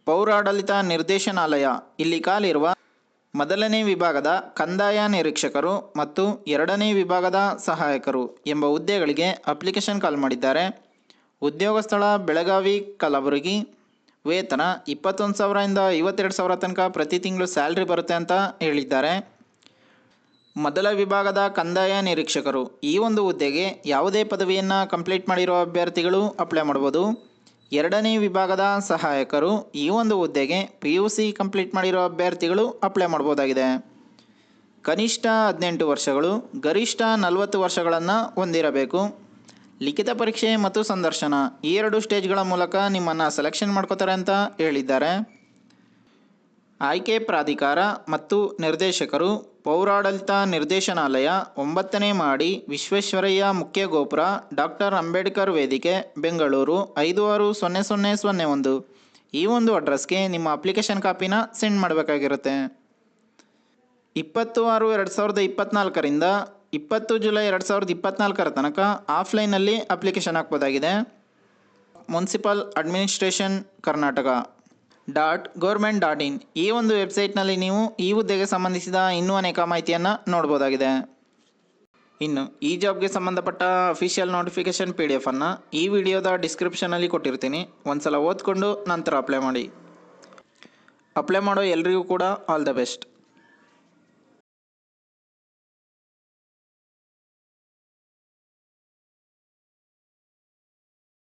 ಪೌರಾಡಳಿತ ನಿರ್ದೇಶನಾಲಯ ಇಲ್ಲಿ ಖಾಲಿರುವ ಮೊದಲನೇ ವಿಭಾಗದ ಕಂದಾಯ ನಿರೀಕ್ಷಕರು ಮತ್ತು ಎರಡನೇ ವಿಭಾಗದ ಸಹಾಯಕರು ಎಂಬ ಹುದ್ದೆಗಳಿಗೆ ಅಪ್ಲಿಕೇಶನ್ ಕಾಲ್ ಮಾಡಿದ್ದಾರೆ. ಉದ್ಯೋಗ ಸ್ಥಳ ಬೆಳಗಾವಿ ಕಲಬುರಗಿ. ವೇತನ 21,000 ಇಂದ 52,000 ತನಕ ಪ್ರತಿ ತಿಂಗಳು ಸ್ಯಾಲ್ರಿ ಬರುತ್ತೆ ಅಂತ ಹೇಳಿದ್ದಾರೆ. ಮೊದಲ ವಿಭಾಗದ ಕಂದಾಯ ನಿರೀಕ್ಷಕರು ಈ ಒಂದು ಹುದ್ದೆಗೆ ಯಾವುದೇ ಪದವಿಯನ್ನು ಕಂಪ್ಲೀಟ್ ಮಾಡಿರೋ ಅಭ್ಯರ್ಥಿಗಳು ಅಪ್ಲೈ ಮಾಡ್ಬೋದು. ಎರಡನೇ ವಿಭಾಗದ ಸಹಾಯಕರು ಈ ಒಂದು ಹುದ್ದೆಗೆ PUC ಕಂಪ್ಲೀಟ್ ಮಾಡಿರೋ ಅಭ್ಯರ್ಥಿಗಳು ಅಪ್ಲೈ ಮಾಡ್ಬೋದಾಗಿದೆ. ಕನಿಷ್ಠ 18 ವರ್ಷಗಳು, ಗರಿಷ್ಠ 40 ವರ್ಷಗಳನ್ನು ಹೊಂದಿರಬೇಕು. ಲಿಖಿತ ಪರೀಕ್ಷೆ ಮತ್ತು ಸಂದರ್ಶನ ಈ 2 ಸ್ಟೇಜ್ಗಳ ಮೂಲಕ ನಿಮ್ಮನ್ನು ಸೆಲೆಕ್ಷನ್ ಮಾಡ್ಕೋತಾರೆ ಅಂತ ಹೇಳಿದ್ದಾರೆ. ಆಯ್ಕೆ ಪ್ರಾಧಿಕಾರ ಮತ್ತು ನಿರ್ದೇಶಕರು ಪೌರಾಡಳಿತ ನಿರ್ದೇಶನಾಲಯ, 9ನೇ ಮಹಡಿ, ವಿಶ್ವೇಶ್ವರಯ್ಯ ಮುಖ್ಯ ಗೋಪುರ, ಡಾಕ್ಟರ್ ಅಂಬೇಡ್ಕರ್ ವೇದಿಕೆ, ಬೆಂಗಳೂರು 560001. ಈ ಒಂದು ಅಡ್ರೆಸ್ಗೆ ನಿಮ್ಮ ಅಪ್ಲಿಕೇಶನ್ ಕಾಪಿನ ಸೆಂಡ್ ಮಾಡಬೇಕಾಗಿರುತ್ತೆ. 20/6/2024ರಿಂದ 20 ಜುಲೈ 2024 ತನಕ ಆಫ್ಲೈನಲ್ಲಿ ಅಪ್ಲಿಕೇಶನ್ ಹಾಕ್ಬೋದಾಗಿದೆ. ಮುನ್ಸಿಪಲ್ ಅಡ್ಮಿನಿಸ್ಟ್ರೇಷನ್ ಕರ್ನಾಟಕ .gov.in ಈ ಒಂದು ವೆಬ್ಸೈಟ್ನಲ್ಲಿ ನೀವು ಈ ಹುದ್ದೆಗೆ ಸಂಬಂಧಿಸಿದ ಇನ್ನೂ ಅನೇಕ ಮಾಹಿತಿಯನ್ನು ನೋಡ್ಬೋದಾಗಿದೆ. ಇನ್ನು ಈ ಜಾಬ್ಗೆ ಸಂಬಂಧಪಟ್ಟ ಅಫಿಷಿಯಲ್ ನೋಟಿಫಿಕೇಶನ್ PDF ಅನ್ನು ಈ ವಿಡಿಯೋದ ಡಿಸ್ಕ್ರಿಪ್ಷನಲ್ಲಿ ಕೊಟ್ಟಿರ್ತೀನಿ. ಒಂದ್ಸಲ ಓದ್ಕೊಂಡು ನಂತರ ಅಪ್ಲೈ ಮಾಡಿ. ಅಪ್ಲೈ ಮಾಡೋ ಎಲ್ರಿಗೂ ಕೂಡ ಆಲ್ ದ ಬೆಸ್ಟ್.